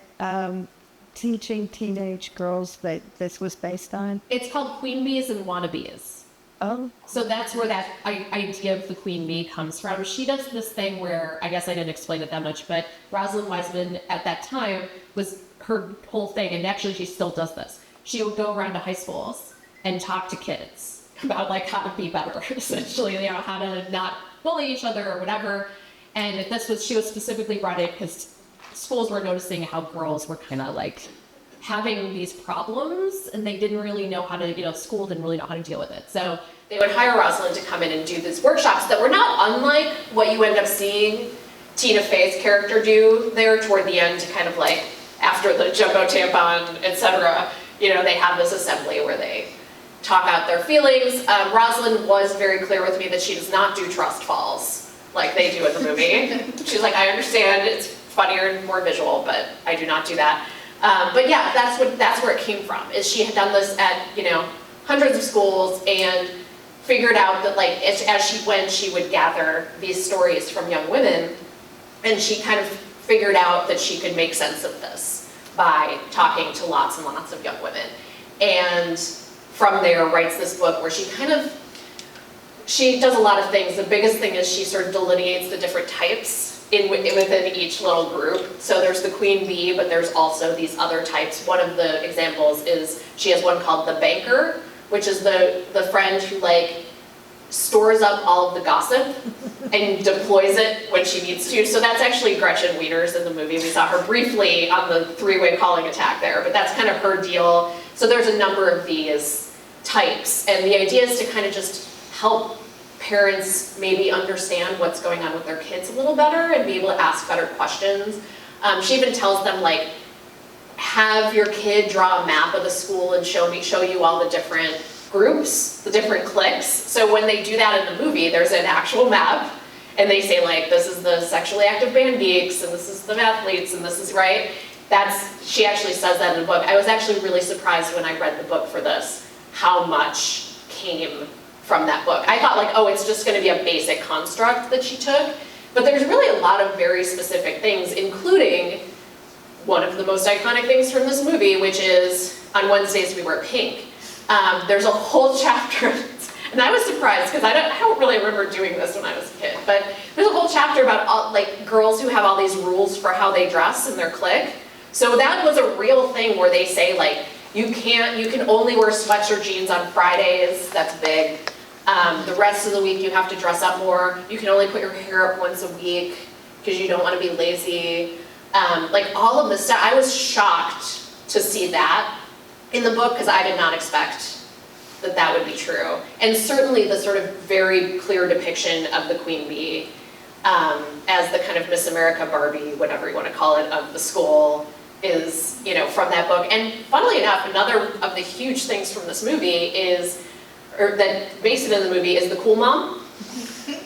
Speaker 7: teaching teenage girls that this was based on?
Speaker 1: It's called Queen Bees and Wannabes.
Speaker 7: Oh.
Speaker 1: So that's where that idea of the queen bee comes from. She does this thing where, I guess I didn't explain it that much, but Rosalind Wiseman at that time was her whole thing, and actually she still does this. She would go around to high schools and talk to kids about like how to be better, essentially, you know, how to not bully each other or whatever. And she was specifically brought in because schools were noticing how girls were kind of like having these problems, and they didn't really know how to, you know, school didn't really know how to deal with it. So they would hire Rosalind to come in and do these workshops that were not unlike what you end up seeing Tina Fey's character do there toward the end, to kind of like, after the jumbo tampon, etc., you know, they have this assembly where they talk out their feelings. Rosalind was very clear with me that she does not do trust falls like they do in the movie. She's like, I understand it's funnier and more visual, but I do not do that. But yeah, that's where it came from, is she had done this at, you know, hundreds of schools, and figured out that like as she went, she would gather these stories from young women, and she kind of figured out that she could make sense of this by talking to lots and lots of young women. And from there writes this book where she does a lot of things. The biggest thing is she sort of delineates the different types within each little group. So there's the queen bee, but there's also these other types. One of the examples is she has one called the banker, which is the friend who like stores up all of the gossip and deploys it when she needs to. So that's actually Gretchen Wieners in the movie. We saw her briefly on the 3-way calling attack there, but that's kind of her deal. So there's a number of these types, and the idea is to kind of just help parents maybe understand what's going on with their kids a little better and be able to ask better questions. She even tells them, like, have your kid draw a map of the school and show you all the different groups, the different cliques. So when they do that in the movie, there's an actual map, and they say, like, this is the sexually active band geeks, and this is the athletes, and this is, right? She actually says that in the book. I was actually really surprised when I read the book for this, how much came from that book. I thought, like, oh, it's just gonna be a basic construct that she took, but there's really a lot of very specific things, including one of the most iconic things from this movie, which is on Wednesdays we wear pink. There's a whole chapter, and I was surprised because I don't really remember doing this when I was a kid, but there's a whole chapter about all, like, girls who have all these rules for how they dress in their clique. So that was a real thing where they say, like, you can only wear sweats or jeans on Fridays. That's big. The rest of the week you have to dress up more. You can only put your hair up once a week because you don't want to be lazy. Like, all of this stuff, I was shocked to see that in the book because I did not expect that would be true. And certainly the sort of very clear depiction of the queen bee as the kind of Miss America Barbie, whatever you want to call it, of the school is, you know, from that book. And funnily enough, another of the huge things from this movie that based it in the movie is the cool mom.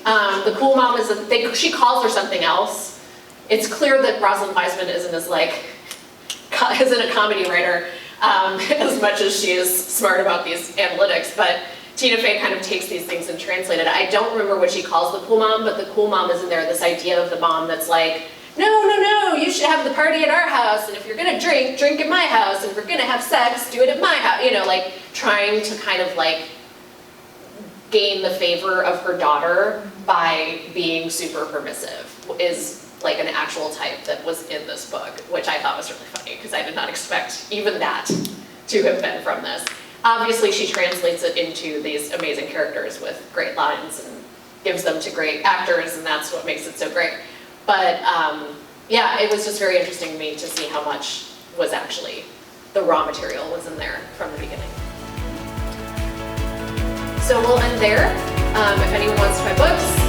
Speaker 1: The cool mom is she calls her something else. It's clear that Rosalind Wiseman isn't a comedy writer as much as she is smart about these analytics, but Tina Fey kind of takes these things and translated it. I don't remember what she calls the cool mom, but the cool mom is in there, this idea of the mom that's like, no, you should have the party at our house, and if you're gonna drink at my house, and if we're gonna have sex, do it at my house, you know, like trying to kind of like gain the favor of her daughter by being super permissive is like an actual type that was in this book, which I thought was really funny because I did not expect even that to have been from this. Obviously, she translates it into these amazing characters with great lines and gives them to great actors, and that's what makes it so great. But yeah, it was just very interesting to me to see how much was actually the raw material was in there from the beginning. So we'll end there. If anyone wants to buy books,